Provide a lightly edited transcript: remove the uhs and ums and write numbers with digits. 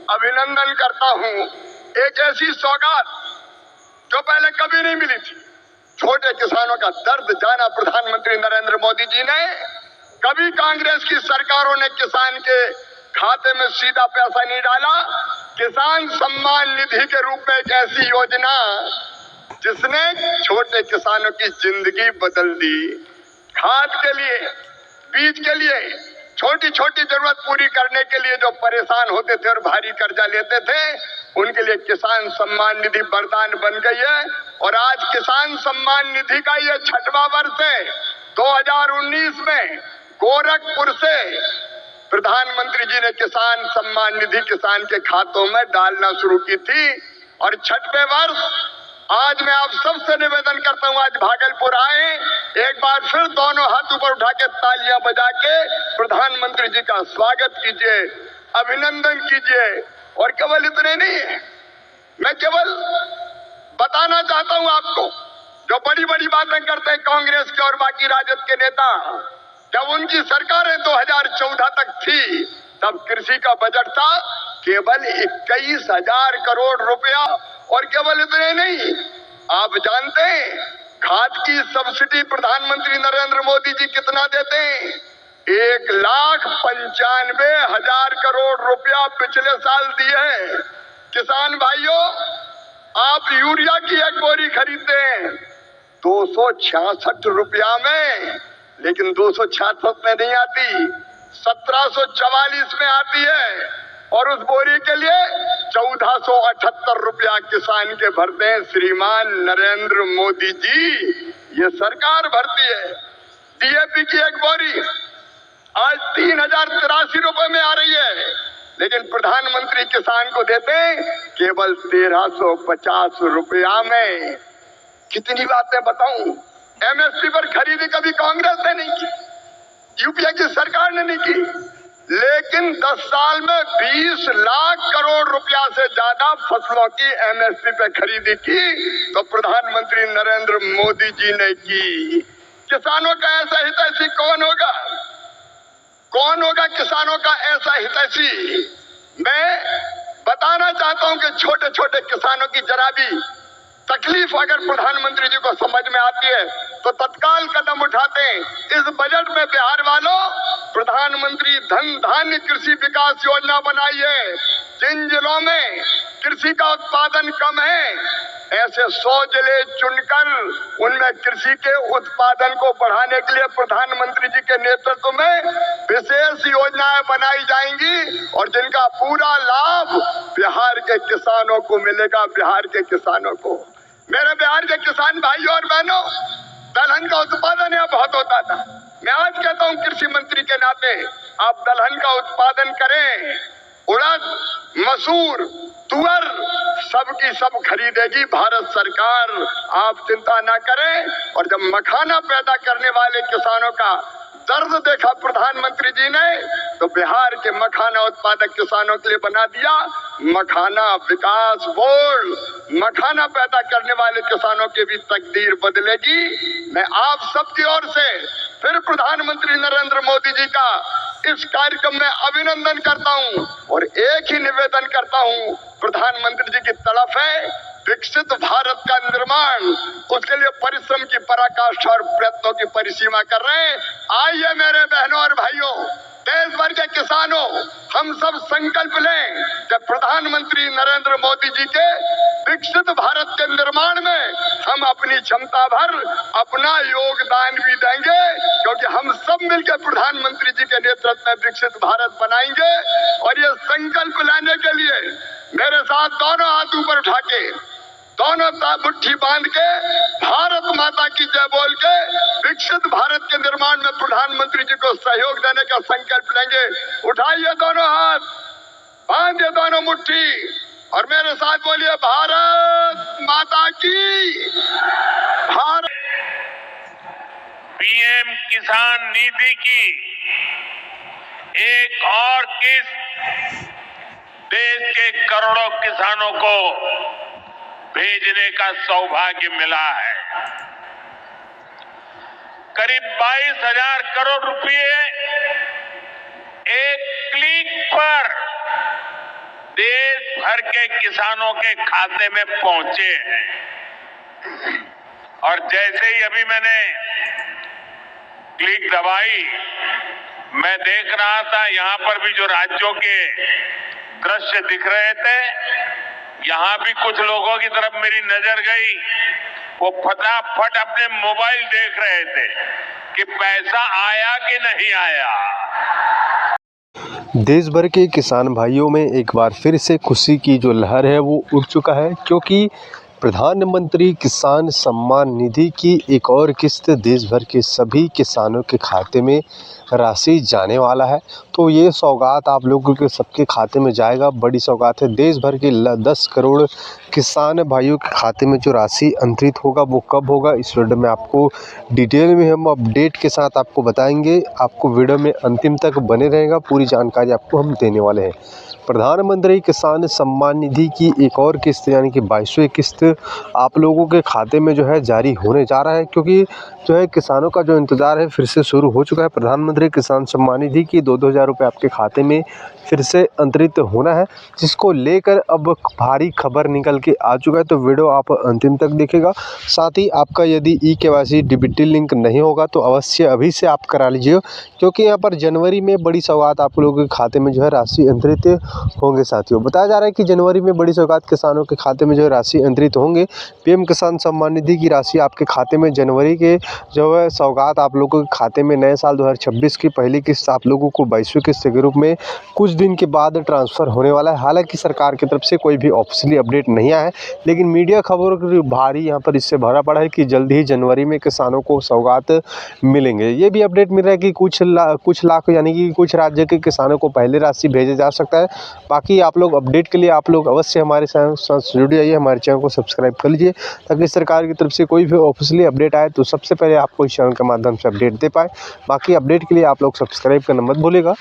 अभिनंदन करता हूं। एक ऐसी सौगात जो पहले कभी नहीं मिली थी। छोटे किसानों का दर्द जाना प्रधानमंत्री नरेंद्र मोदी जी ने। कभी कांग्रेस की सरकारों ने किसान के खाते में सीधा पैसा नहीं डाला। किसान सम्मान निधि के रूप में एक ऐसी योजना जिसने छोटे किसानों की जिंदगी बदल दी। खाद के लिए, बीज के लिए, छोटी छोटी जरूरत पूरी करने के लिए जो परेशान होते थे और भारी कर्जा लेते थे, उनके लिए किसान सम्मान निधि वरदान बन गई है। और आज किसान सम्मान निधि का ये 6वां वर्ष है। 2019 में गोरखपुर से प्रधानमंत्री जी ने किसान सम्मान निधि किसान के खातों में डालना शुरू की थी। और 6वें वर्ष आज मैं आप सबसे निवेदन करता हूं, आज भागलपुर आए, एक बार फिर दोनों हाथ ऊपर उठा के तालियां बजा के प्रधानमंत्री जी का स्वागत कीजिए, अभिनंदन कीजिए। और केवल इतने नहीं है, मैं केवल बताना चाहता हूं आपको, जो बड़ी बड़ी बातें करते हैं कांग्रेस के और बाकी राजद के नेता, जब उनकी सरकारें 2014 तक थी, तब कृषि का बजट था केवल 21,000 करोड़ रुपया। और केवल इतने नहीं, आप जानते हैं खाद की सब्सिडी प्रधानमंत्री नरेंद्र मोदी जी कितना देते हैं? 1,95,000 करोड़ रुपया पिछले साल दिए हैं। किसान भाइयों, आप यूरिया की एक बोरी खरीदते हैं 266 रुपया में, लेकिन 266 में नहीं आती, 1744 में आती है। और उस बोरी के लिए 1478 रुपया किसान के भरते हैं श्रीमान नरेंद्र मोदी जी, ये सरकार भरती है। डीएपी की एक बोरी आज 3,083 रुपए में आ रही है, लेकिन प्रधानमंत्री किसान को देते हैं केवल 1,350 रुपया में। कितनी बातें बताऊं। एमएसपी पर खरीदी कभी कांग्रेस ने नहीं की, यूपीए की सरकार ने नहीं की, लेकिन 10 साल में 20 लाख करोड़ रुपया से ज्यादा फसलों की एमएसपी पे खरीदी की तो प्रधानमंत्री नरेंद्र मोदी जी ने की। किसानों का ऐसा हितैषी कौन होगा? कौन होगा किसानों का ऐसा हितैषी? मैं बताना चाहता हूं कि छोटे छोटे किसानों की जरा भी तकलीफ अगर प्रधानमंत्री जी को समझ में आती है तो तत्काल कदम उठाते हैं। इस बजट में बिहार वालों प्रधानमंत्री धन धान्य कृषि विकास योजना बनाई है। जिन जिलों में कृषि का उत्पादन कम है, ऐसे 100 जिले चुनकर उनमें कृषि के उत्पादन को बढ़ाने के लिए प्रधानमंत्री जी के नेतृत्व में विशेष योजनाएं बनाई जाएंगी और जिनका पूरा लाभ बिहार के किसानों को मिलेगा। बिहार के किसानों को, मेरे बिहार के किसान भाइयों और बहनों, दलहन का उत्पादन यहाँ बहुत होता था। मैं आज कहता हूँ कृषि मंत्री के नाते, आप दलहन का उत्पादन करें। उड़द, मसूर, तुअर सबकी सब खरीदेगी भारत सरकार, आप चिंता ना करें। और जब मखाना पैदा करने वाले किसानों का दर्द देखा प्रधानमंत्री जी ने, तो बिहार के मखाना उत्पादक किसानों के लिए बना दिया मखाना विकास बोर्ड। मखाना पैदा करने वाले किसानों की भी तकदीर बदलेगी। मैं आप सबकी ओर से फिर प्रधानमंत्री नरेंद्र मोदी जी का इस कार्यक्रम में अभिनंदन करता हूं और एक ही निवेदन करता हूं, प्रधानमंत्री जी की तड़प है विकसित भारत का निर्माण, उसके लिए परिश्रम की पराकाष्ठा और प्रयत्नों की परिसीमा कर रहे हैं। आइए मेरे बहनों और भाइयों, देश भर के किसानों, हम सब संकल्प लें कि प्रधानमंत्री नरेंद्र मोदी जी के विकसित भारत के निर्माण में हम अपनी क्षमता भर अपना योगदान भी देंगे, क्योंकि हम सब मिलकर प्रधानमंत्री जी के नेतृत्व में विकसित भारत बनाएंगे। और ये संकल्प लेने के लिए मेरे साथ दोनों हाथ ऊपर उठा के, दोनों मुट्ठी बांध के, भारत माता की जय बोल के विकसित भारत के निर्माण में प्रधानमंत्री जी को सहयोग देने का संकल्प लेंगे। उठाइए दोनों हाथ, बांधिए दोनों मुट्ठी और मेरे साथ बोलिए भारत माता की। भारत पीएम किसान निधि की एक और किस्त देश के करोड़ों किसानों को भेजने का सौभाग्य मिला है। करीब 22,000 करोड़ रुपए एक क्लिक पर देश भर के किसानों के खाते में पहुंचे हैं। और जैसे ही अभी मैंने क्लिक दबाई, मैं देख रहा था यहां पर भी जो राज्यों के दृश्य दिख रहे थे, यहां भी कुछ लोगों की तरफ मेरी नजर गई। वो फटाफट अपने मोबाइल देख रहे थे कि पैसा आया कि नहीं आया। देश भर के किसान भाइयों में एक बार फिर से खुशी की जो लहर है वो उठ चुका है, क्योंकि प्रधानमंत्री किसान सम्मान निधि की एक और किस्त देश भर के सभी किसानों के खाते में राशि जाने वाला है। तो ये सौगात आप लोगों के सबके खाते में जाएगा। बड़ी सौगात है। देश भर के 10 करोड़ किसान भाइयों के खाते में जो राशि अंतरित होगा वो कब होगा, इस वीडियो में आपको डिटेल में हम अपडेट के साथ आपको बताएंगे। आपको वीडियो में अंतिम तक बने रहेगा, पूरी जानकारी आपको हम देने वाले हैं। प्रधानमंत्री किसान सम्मान निधि की एक और किस्त यानी कि 22वीं किस्त आप लोगों के खाते में जो है जारी होने जा रहा है, क्योंकि जो है किसानों का जो इंतज़ार है फिर से शुरू हो चुका है। प्रधानमंत्री किसान सम्मान निधि की 2-2 हज़ार रुपये आपके खाते में फिर से अंतरित होना है, जिसको लेकर अब भारी खबर निकल के आ चुका है। तो वीडियो आप अंतिम तक देखेगा। साथ ही आपका यदि ई-केवाईसी डीबीटी लिंक नहीं होगा तो अवश्य अभी से आप करा लीजिए, क्योंकि यहाँ पर जनवरी में बड़ी सौगात आप लोगों के खाते में जो है राशि अंतरित होंगे। साथियों, बताया जा रहा है कि जनवरी में बड़ी सौगात किसानों के खाते में जो है राशि अंतरित होंगे। पीएम किसान सम्मान निधि की राशि आपके खाते में जनवरी के जो है सौगात आप लोगों के खाते में नए साल 2026 की पहली किस्त आप लोगों को 22वीं किस्त के रूप में कुछ दिन के बाद ट्रांसफ़र होने वाला है। हालांकि सरकार की तरफ से कोई भी ऑफिशियली अपडेट नहीं आया है, लेकिन मीडिया खबरों की भारी यहाँ पर इससे भरा पड़ा है कि जल्द ही जनवरी में किसानों को सौगात मिलेंगे। ये भी अपडेट मिल रहा है कि कुछ लाख यानी कि कुछ राज्य के किसानों को पहले राशि भेजा जा सकता है। बाकी आप लोग अपडेट के लिए आप लोग अवश्य हमारे साथ जुड़ जाइए, हमारे चैनल को सब्सक्राइब कर लीजिए, ताकि सरकार की तरफ से कोई भी ऑफिशियली अपडेट आए तो सबसे पहले आपको इस चैनल के माध्यम से अपडेट दे पाए। बाकी अपडेट के लिए आप लोग सब्सक्राइब करना मत भूलिएगा।